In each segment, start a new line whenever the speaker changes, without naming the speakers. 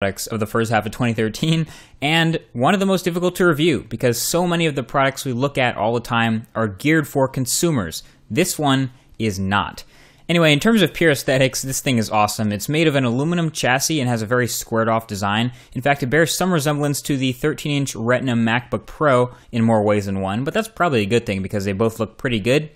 products of the first half of 2013, and one of the most difficult to review because so many of the products we look at all the time are geared for consumers. This one is not. Anyway, in terms of pure aesthetics, this thing is awesome. It's made of an aluminum chassis and has a very squared-off design. In fact, it bears some resemblance to the 13-inch Retina MacBook Pro in more ways than one, but that's probably a good thing because they both look pretty good.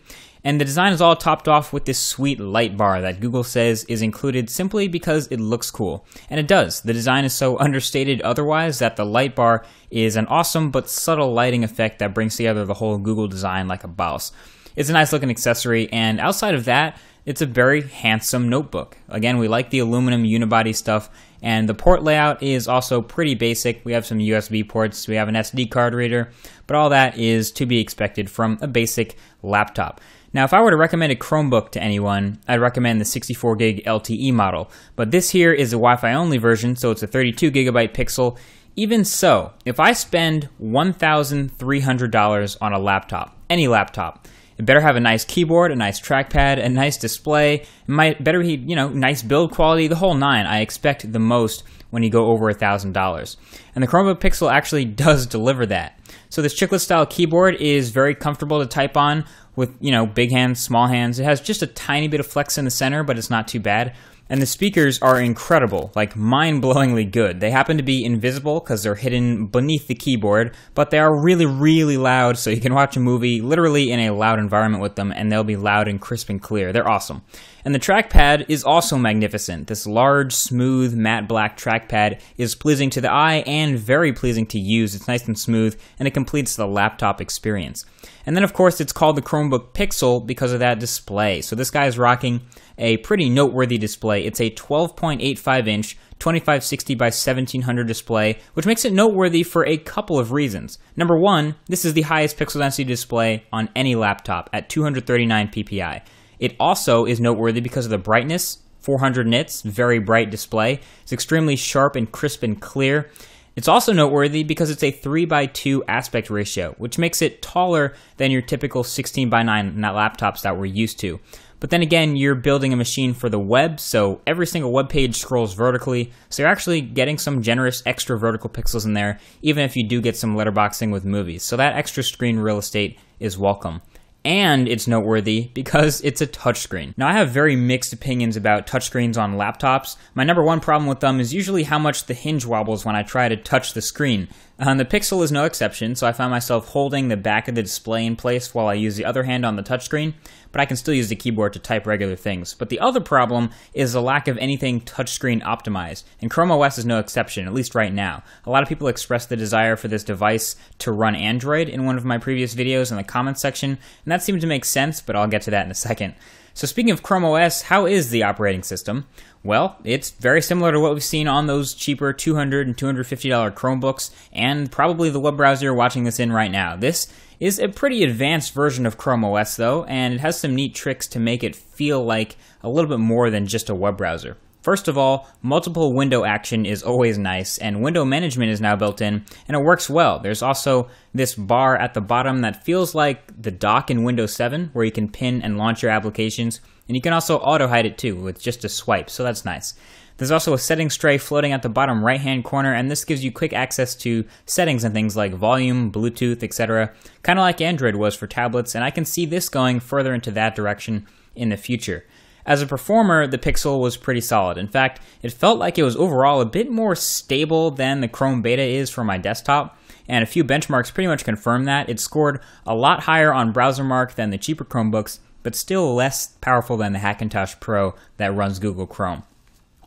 And the design is all topped off with this sweet light bar that Google says is included simply because it looks cool. And it does. The design is so understated otherwise that the light bar is an awesome but subtle lighting effect that brings together the whole Google design like a boss. It's a nice looking accessory, and outside of that, it's a very handsome notebook. Again, we like the aluminum unibody stuff, and the port layout is also pretty basic. We have some USB ports, we have an SD card reader, but all that is to be expected from a basic laptop. Now, if I were to recommend a Chromebook to anyone, I'd recommend the 64 gig LTE model, but this here is a Wi-Fi only version, so it's a 32 gigabyte Pixel. Even so, if I spend $1,300 on a laptop, any laptop, it better have a nice keyboard, a nice trackpad, a nice display, it better be, nice build quality, the whole nine. I expect the most when you go over $1,000. And the Chromebook Pixel actually does deliver that. So this chiclet style keyboard is very comfortable to type on with, big hands, small hands. It has just a tiny bit of flex in the center, but it's not too bad. And the speakers are incredible, like mind-blowingly good. They happen to be invisible because they're hidden beneath the keyboard, but they are really, really loud, so you can watch a movie literally in a loud environment with them, and they'll be loud and crisp and clear. They're awesome. And the trackpad is also magnificent. This large, smooth, matte black trackpad is pleasing to the eye and very pleasing to use. It's nice and smooth, and it completes the laptop experience. And then, of course, it's called the Chromebook Pixel because of that display. So this guy is rocking a pretty noteworthy display. It's a 12.85-inch 2560 by 1700 display, which makes it noteworthy for a couple of reasons. Number one, this is the highest pixel density display on any laptop at 239 ppi. It also is noteworthy because of the brightness, 400 nits, very bright display. It's extremely sharp and crisp and clear. It's also noteworthy because it's a 3:2 aspect ratio, which makes it taller than your typical 16:9 laptops that we're used to. But then again, you're building a machine for the web, so every single web page scrolls vertically, so you're actually getting some generous extra vertical pixels in there, even if you do get some letterboxing with movies. So that extra screen real estate is welcome. And it's noteworthy because it's a touchscreen. Now, I have very mixed opinions about touchscreens on laptops. My number one problem with them is usually how much the hinge wobbles when I try to touch the screen. The Pixel is no exception, so I find myself holding the back of the display in place while I use the other hand on the touchscreen, but I can still use the keyboard to type regular things. But the other problem is the lack of anything touchscreen optimized, and Chrome OS is no exception, at least right now. A lot of people expressed the desire for this device to run Android in one of my previous videos in the comments section, and that seemed to make sense, but I'll get to that in a second. So speaking of Chrome OS, how is the operating system? Well, it's very similar to what we've seen on those cheaper $200 and $250 Chromebooks, and probably the web browser you're watching this in right now. This is a pretty advanced version of Chrome OS though, and it has some neat tricks to make it feel like a little bit more than just a web browser. First of all, multiple window action is always nice, and window management is now built in, and it works well. There's also this bar at the bottom that feels like the dock in Windows 7, where you can pin and launch your applications, and you can also auto-hide it too, with just a swipe, so that's nice. There's also a settings tray floating at the bottom right-hand corner, and this gives you quick access to settings and things like volume, Bluetooth, etc., kind of like Android was for tablets, and I can see this going further into that direction in the future. As a performer, the Pixel was pretty solid. In fact, it felt like it was overall a bit more stable than the Chrome Beta is for my desktop, and a few benchmarks pretty much confirm that. It scored a lot higher on BrowserMark than the cheaper Chromebooks, but still less powerful than the Hackintosh Pro that runs Google Chrome.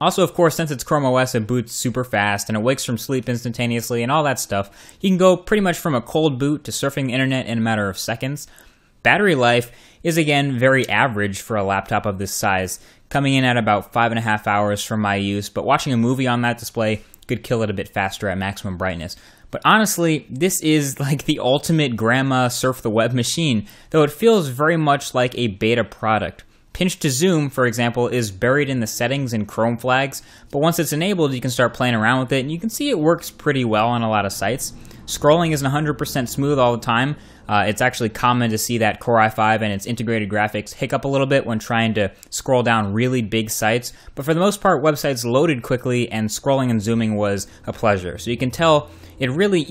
Also, of course, since it's Chrome OS, it boots super fast, and it wakes from sleep instantaneously, and all that stuff. You can go pretty much from a cold boot to surfing the internet in a matter of seconds. Battery life is, again, very average for a laptop of this size, coming in at about 5.5 hours from my use, but watching a movie on that display could kill it a bit faster at maximum brightness. But honestly, this is like the ultimate grandma surf the web machine, though it feels very much like a beta product. Pinch to zoom, for example, is buried in the settings in Chrome flags, but once it's enabled, you can start playing around with it, and you can see it works pretty well on a lot of sites. Scrolling isn't 100% smooth all the time. It's actually common to see that Core i5 and its integrated graphics hiccup a little bit when trying to scroll down really big sites, but for the most part, websites loaded quickly and scrolling and zooming was a pleasure. So you can tell really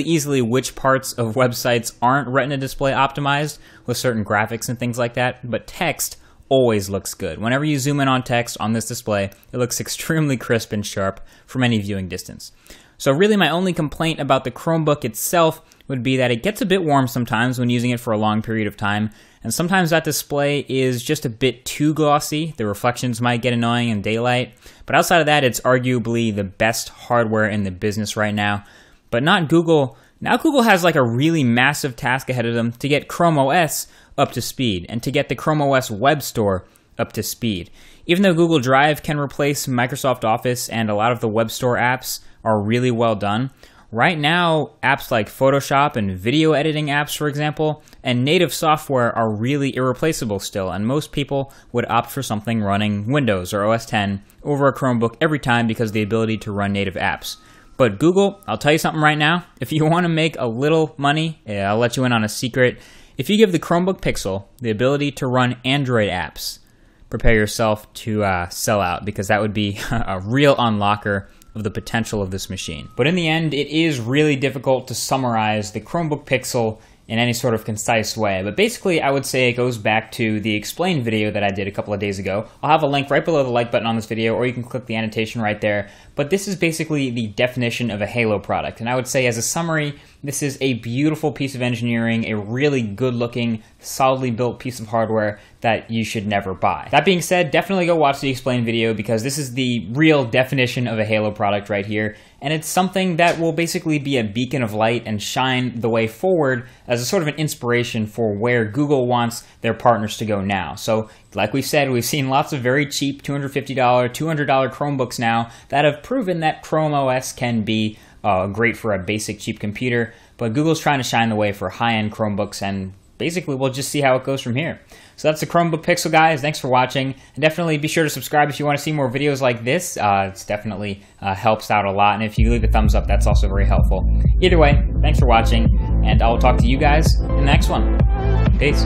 easily which parts of websites aren't Retina display optimized with certain graphics and things like that, but text always looks good. Whenever you zoom in on text on this display, it looks extremely crisp and sharp from any viewing distance. So really my only complaint about the Chromebook itself would be that it gets a bit warm sometimes when using it for a long period of time, and sometimes that display is just a bit too glossy. The reflections might get annoying in daylight, but outside of that, it's arguably the best hardware in the business right now. But not Google. Now Google has like a really massive task ahead of them to get Chrome OS up to speed and to get the Chrome OS web store up to speed. Even though Google Drive can replace Microsoft Office and a lot of the web store apps are really well done, right now apps like Photoshop and video editing apps, for example, and native software are really irreplaceable still, and most people would opt for something running Windows or OS X over a Chromebook every time because of the ability to run native apps. But Google, I'll tell you something right now, if you want to make a little money, I'll let you in on a secret. If you give the Chromebook Pixel the ability to run Android apps, prepare yourself to sell out, because that would be a real unlocker of the potential of this machine. But in the end, it is really difficult to summarize the Chromebook Pixel in any sort of concise way. But basically, I would say it goes back to the explain video that I did a couple of days ago. I'll have a link right below the like button on this video, or you can click the annotation right there. But this is basically the definition of a Halo product. And I would say as a summary, this is a beautiful piece of engineering, a really good-looking, solidly built piece of hardware that you should never buy. That being said, definitely go watch the explain video, because this is the real definition of a Halo product right here. And it's something that will basically be a beacon of light and shine the way forward as a sort of an inspiration for where Google wants their partners to go now. So, like we've said, we've seen lots of very cheap $250, $200 Chromebooks now that have proven that Chrome OS can be great for a basic cheap computer, but Google's trying to shine the way for high-end Chromebooks, and basically we'll just see how it goes from here. So that's the Chromebook Pixel, guys. Thanks for watching, and definitely be sure to subscribe if you want to see more videos like this. It's definitely helps out a lot, and if you leave a thumbs up, that's also very helpful. Either way, thanks for watching, and I'll talk to you guys in the next one. Peace.